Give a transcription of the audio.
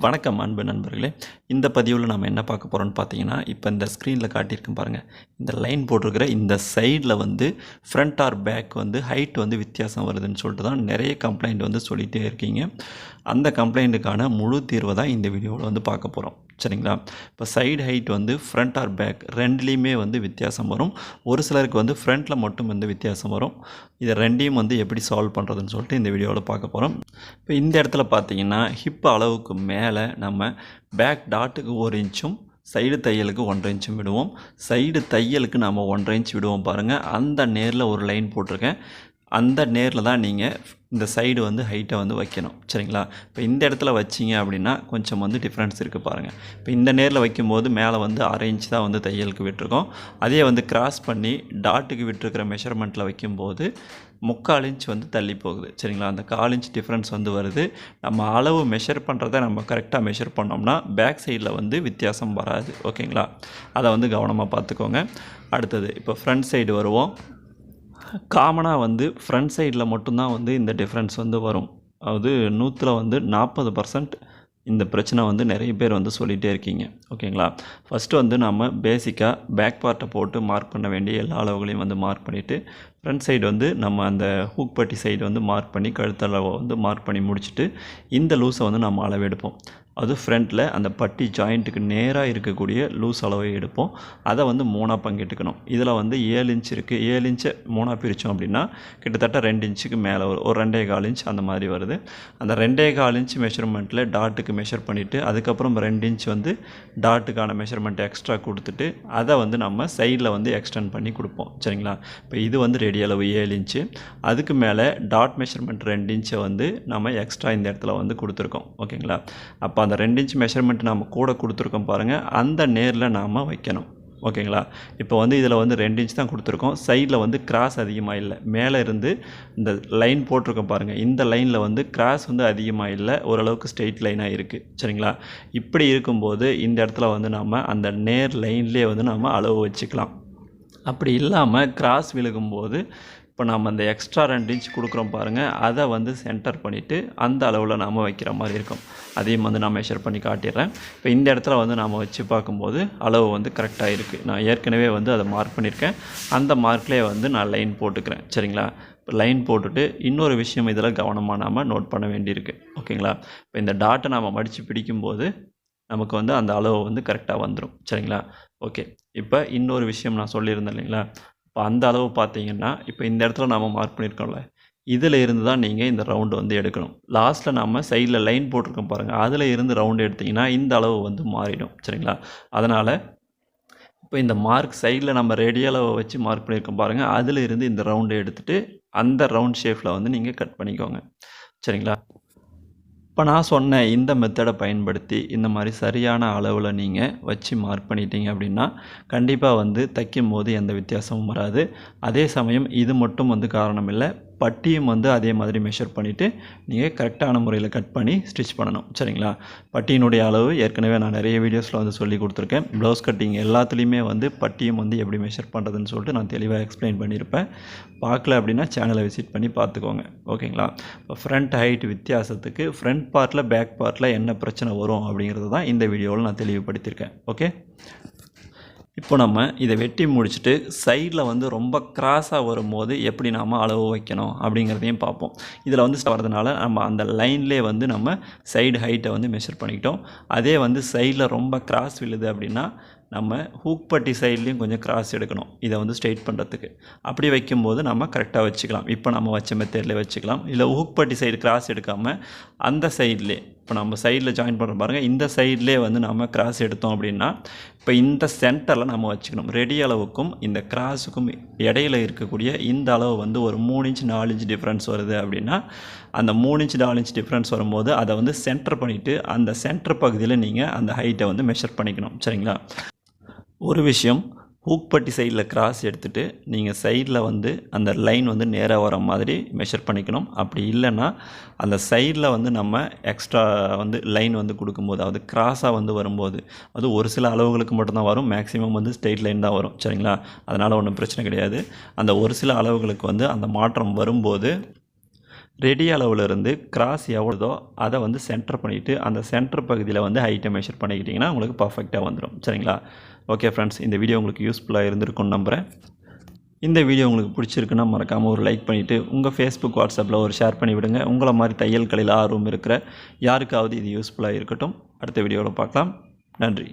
வணக்கம் அன்பு நண்பர்களே. இந்த பதிவில் நம்ம என்ன பார்க்க போகிறோம்னு பார்த்தீங்கன்னா, இப்போ இந்த ஸ்க்ரீனில் காட்டியிருக்கேன் பாருங்கள். இந்த லைன் போட்டிருக்கிற இந்த சைடில் வந்து ஃப்ரண்ட் ஆர் பேக் வந்து ஹைட் வந்து வித்தியாசம் வருதுன்னு சொல்லிட்டு தான் நிறைய கம்ப்ளைண்ட் வந்து சொல்லிகிட்டே இருக்கீங்க. அந்த கம்ப்ளைண்ட்டுக்கான முழு தீர்வை தான் இந்த வீடியோவில் வந்து பார்க்க போகிறோம். சரிங்களா? இப்போ சைடு ஹைட் வந்து ஃப்ரண்ட் ஆர் பேக் ரெண்டுலேயுமே வந்து வித்தியாசம் வரும். ஒரு சிலருக்கு வந்து ஃப்ரண்ட்டில் மட்டும் வந்து வித்தியாசம் வரும். இதை ரெண்டையும் வந்து எப்படி சால்வ் பண்ணுறதுன்னு சொல்லிட்டு இந்த வீடியோவில் பார்க்க போகிறோம். இப்போ இந்த இடத்துல பார்த்தீங்கன்னா ஹிப் அளவுக்கு மேலே நம்ம பேக் டாட்டுக்கு 1 இன்ச்சும் சைடு தையலுக்கு 1.5 இன்ச்சும் விடுவோம். சைடு தையலுக்கு நம்ம 1.5 இன்ச் விடுவோம் பாருங்கள். அந்த நேரில் ஒரு லைன் போட்டிருக்கேன். அந்த நேரில் தான் நீங்கள் இந்த சைடு வந்து ஹைட்டை வந்து வைக்கணும். சரிங்களா? இப்போ இந்த இடத்துல வச்சிங்க அப்படின்னா கொஞ்சம் வந்து டிஃப்ரென்ஸ் இருக்குது பாருங்கள். இப்போ இந்த நேரில் வைக்கும்போது மேலே வந்து 1/2 இன்ச் தான் வந்து தையலுக்கு விட்டுருக்கோம். அதே வந்து கிராஸ் பண்ணி டாட்டுக்கு விட்டுருக்கிற மெஷர்மெண்ட்டில் வைக்கும்போது 3/4 இன்ச் வந்து தள்ளி போகுது. சரிங்களா? அந்த 1/4 இன்ச் டிஃப்ரென்ஸ் வந்து வருது. நம்ம அளவு மெஷர் பண்ணுறத நம்ம கரெக்டாக மெஷர் பண்ணோம்னா பேக் சைடில் வந்து வித்தியாசம் வராது. ஓகேங்களா? அதை வந்து கவனமாக பார்த்துக்கோங்க. அடுத்தது இப்போ ஃப்ரண்ட் சைடு வருவோம். காமனாக வந்து ஃப்ரண்ட் சைடில் மட்டும்தான் வந்து இந்த டிஃப்ரென்ஸ் வந்து வரும். அதாவது 100ல் வந்து 40% இந்த பிரச்சனை வந்து நிறைய பேர் வந்து சொல்லிகிட்டே இருக்கீங்க. ஓகேங்களா? ஃபஸ்ட்டு வந்து நம்ம பேசிக்காக பேக் பார்ட்டை போட்டு மார்க் பண்ண வேண்டிய எல்லா அளவுகளையும் வந்து மார்க் பண்ணிவிட்டு ஃப்ரண்ட் சைடு வந்து நம்ம அந்த ஹூக் பட்டி சைடு வந்து மார்க் பண்ணி கழுத்தளவை வந்து மார்க் பண்ணி முடிச்சுட்டு இந்த லூஸை வந்து நம்ம அளவெடுப்போம். அது ஃப்ரண்ட்டில் அந்த பட்டி ஜாயிண்ட்டுக்கு நேராக இருக்கக்கூடிய லூஸ் அளவை எடுப்போம். அதை வந்து 3ஆக பங்கிட்டுக்கணும். இதில் வந்து 7 இன்ச் இருக்குது. 7 இன்ச்சை 3ஆக பிரித்தோம் அப்படின்னா கிட்டத்தட்ட 2 இன்ச்சுக்கு மேலே வரும். ஒரு 2.25 இன்ச் அந்த மாதிரி வருது. அந்த 2.25 இன்ச் மெஷர்மெண்ட்டில் டாட்டுக்கு மெஷர் பண்ணிவிட்டு அதுக்கப்புறம் 2 இன்ச் வந்து டாட்டுக்கான மெஷர்மெண்ட் எக்ஸ்ட்ரா கொடுத்துட்டு அதை வந்து நம்ம சைடில் வந்து எக்ஸ்டெண்ட் பண்ணி கொடுப்போம். சரிங்களா? இப்போ இது வந்து ரெடி அளவு 7 இன்ச்சு. அதுக்கு மேலே டாட் மெஷர்மெண்ட் 2 இன்ச்சை வந்து நம்ம எக்ஸ்ட்ரா இந்த இடத்துல வந்து கொடுத்துருக்கோம். ஓகேங்களா? அப்போ அந்த 2 இன்ச் மெஷர்மெண்ட் நம்ம கூட கொடுத்துருக்கோம் பாருங்கள். அந்த நேரில் நாம் வைக்கணும். ஓகேங்களா? இப்போ வந்து இதில் வந்து 2 இன்ச் தான் கொடுத்துருக்கோம். சைடில் வந்து கிராஸ் அதிகமாக இல்லை. மேலே இருந்து இந்த லைன் போட்டிருக்கோம் பாருங்கள். இந்த லைனில் வந்து கிராஸ் வந்து அதிகமாக இல்லை. ஓரளவுக்கு ஸ்ட்ரெயிட் லைனாக இருக்குது. சரிங்களா? இப்படி இருக்கும்போது இந்த இடத்துல வந்து நம்ம அந்த நேர் லைன்லேயே வந்து நம்ம அளவு வச்சுக்கலாம். அப்படி இல்லாமல் கிராஸ் விழுகும்போது இப்போ நம்ம அந்த எக்ஸ்ட்ரா 2 இன்ச் கொடுக்குறோம் பாருங்கள். அதை வந்து சென்டர் பண்ணிவிட்டு அந்த அளவில் நாம் வைக்கிற மாதிரி இருக்கும். அதையும் வந்து நான் மெஷர் பண்ணி காட்டிடுறேன். இப்போ இந்த இடத்துல வந்து நாம் வச்சு பார்க்கும்போது அளவு வந்து கரெக்டாக இருக்குது. நான் ஏற்கனவே வந்து அதை மார்க் பண்ணியிருக்கேன். அந்த மார்க்லேயே வந்து நான் லைன் போட்டுக்கிறேன். சரிங்களா? இப்போ லைன் போட்டுட்டு இன்னொரு விஷயம் இதில் கவனமாக நாம் நோட் பண்ண வேண்டியிருக்கு. ஓகேங்களா? இப்போ இந்த டாட்டை நாம் மடித்து பிடிக்கும்போது நமக்கு வந்து அந்த அளவு வந்து கரெக்டாக வந்துடும். சரிங்களா? ஓகே. இப்போ இன்னொரு விஷயம் நான் சொல்லியிருந்தேன் இல்லைங்களா? இப்போ அந்த அளவு பார்த்தீங்கன்னா இப்போ இந்த இடத்துல நாம் மார்க் பண்ணியிருக்கோம்ல, இதில் இருந்து தான் நீங்கள் இந்த ரவுண்டு வந்து எடுக்கணும். லாஸ்ட்டில் நம்ம சைடில் லைன் போட்டிருக்கோம் பாருங்கள். அதில் இருந்து ரவுண்டு எடுத்திங்கன்னா இந்த அளவு வந்து மாறிடும். சரிங்களா? அதனால் இப்போ இந்த மார்க் சைடில் நம்ம ரேடியலாக வச்சு மார்க் பண்ணியிருக்கோம் பாருங்கள். அதில் இருந்து இந்த ரவுண்டு எடுத்துகிட்டு அந்த ரவுண்ட் ஷேப்பில் வந்து நீங்கள் கட் பண்ணிக்கோங்க. சரிங்களா? இப்போ நான் சொன்ன இந்த மெத்தடை பயன்படுத்தி இந்த மாதிரி சரியான அளவில் நீங்கள் வச்சு மார்க் பண்ணிட்டீங்க அப்படின்னா கண்டிப்பாக வந்து தைக்கும்போது எந்த வித்தியாசமும் வராது. அதே சமயம் இது மட்டும் வந்து காரணம் இல்லை. பட்டியும் வந்து அதே மாதிரி மெஷர் பண்ணிவிட்டு நீங்கள் கரெக்டான முறையில் கட் பண்ணி ஸ்டிச் பண்ணணும். சரிங்களா? பட்டியினுடைய அளவு ஏற்கனவே நான் நிறைய வீடியோஸில் வந்து சொல்லி கொடுத்துருக்கேன். ப்ளவுஸ் கட்டிங் எல்லாத்துலேயுமே வந்து பட்டியும் வந்து எப்படி மெஷர் பண்ணுறதுன்னு சொல்லிட்டு நான் தெளிவாக எக்ஸ்பிளைன் பண்ணியிருப்பேன். பார்க்கல அப்படின்னா சேனலை விசிட் பண்ணி பார்த்துக்கோங்க. ஓகேங்களா? இப்போ ஃப்ரண்ட் ஹைட் வித்தியாசத்துக்கு ஃப்ரண்ட் பார்ட்டில் பேக் பார்ட்டில் என்ன பிரச்சனை வரும் அப்படிங்கிறது தான் இந்த வீடியோவில் நான் தெளிவுபடுத்தியிருக்கேன். ஓகே. இப்போ நம்ம இதை வெட்டி முடிச்சுட்டு சைடில் வந்து ரொம்ப கிராஸாக வரும்போது எப்படி நாம் அளவு வைக்கணும் அப்படிங்கிறதையும் பார்ப்போம். இதில் வந்து வரதுனால நம்ம அந்த லைன்லேயே வந்து நம்ம சைடு ஹைட்டை வந்து மெஷர் பண்ணிக்கிட்டோம். அதே வந்து சைடில் ரொம்ப கிராஸ் விழுது அப்படின்னா நம்ம ஹூக் பட்டி சைட்லேயும் கொஞ்சம் கிராஸ் எடுக்கணும். இதை வந்து ஸ்ட்ரெயிட் பண்ணுறதுக்கு அப்படி வைக்கும்போது நம்ம கரெக்டாக வச்சுக்கலாம். இப்போ நம்ம வச்ச மெத்தட்லேயே வச்சுக்கலாம். இல்லை ஹூக் பட்டி சைடு கிராஸ் எடுக்காமல் அந்த சைட்லேயே இப்போ நம்ம சைடில் ஜாயின் பண்ணுற பாருங்கள். இந்த சைட்லேயே வந்து நம்ம கிராஸ் எடுத்தோம் அப்படின்னா இப்போ இந்த சென்டரில் நம்ம வச்சுக்கணும். ரெடி அளவுக்கும் இந்த கிராஸுக்கும் இடையில இருக்கக்கூடிய இந்த அளவு வந்து ஒரு 3 இன்ச் 4 இன்ச் டிஃப்ரென்ஸ் வருது அப்படின்னா அந்த 3 இன்ச் 4 இன்ச் டிஃப்ரென்ஸ் வரும்போது அதை வந்து சென்டர் பண்ணிவிட்டு அந்த சென்டர் பகுதியில் நீங்கள் அந்த ஹைட்டை வந்து மெஷர் பண்ணிக்கணும். சரிங்களா? ஒரு விஷயம், ஹூக் பட்டி சைடில் கிராஸ் எடுத்துகிட்டு நீங்கள் சைடில் வந்து அந்த லைன் வந்து நேராக வர மாதிரி மெஷர் பண்ணிக்கணும். அப்படி இல்லைன்னா அந்த சைடில் வந்து நம்ம எக்ஸ்ட்ரா வந்து லைன் வந்து கொடுக்கும்போது அது கிராஸாக வந்து வரும்போது அது ஒரு சில அளவுகளுக்கு மட்டும்தான் வரும். மேக்ஸிமம் வந்து ஸ்ட்ரெயிட் லைன் தான் வரும். சரிங்களா? அதனால் ஒன்றும் பிரச்சனை கிடையாது. அந்த ஒரு சில அளவுகளுக்கு வந்து அந்த மாற்றம் வரும்போது ரெடி அளவுலேருந்து கிராஸ் எவ்வளோதோ அதை வந்து சென்டர் பண்ணிவிட்டு அந்த சென்டர் பகுதியில் வந்து ஹைட்டை மெஷர் பண்ணிக்கிட்டிங்கன்னா உங்களுக்கு பர்ஃபெக்டாக வந்துடும். சரிங்களா? ஓகே ஃப்ரெண்ட்ஸ், இந்த வீடியோ உங்களுக்கு யூஸ்ஃபுல்லாக இருந்திருக்கும்னு நம்புகிறேன். இந்த வீடியோ உங்களுக்கு பிடிச்சிருக்குன்னா மறக்காமல் ஒரு லைக் பண்ணிவிட்டு உங்கள் ஃபேஸ்புக், வாட்ஸ்அப்பில் ஒரு ஷேர் பண்ணி விடுங்க. உங்களை மாதிரி தையல் கலையில் ஆர்வம் இருக்கிற யாருக்காவது இது யூஸ்ஃபுல்லாக இருக்கட்டும். அடுத்த வீடியோவில் பார்க்கலாம். நன்றி.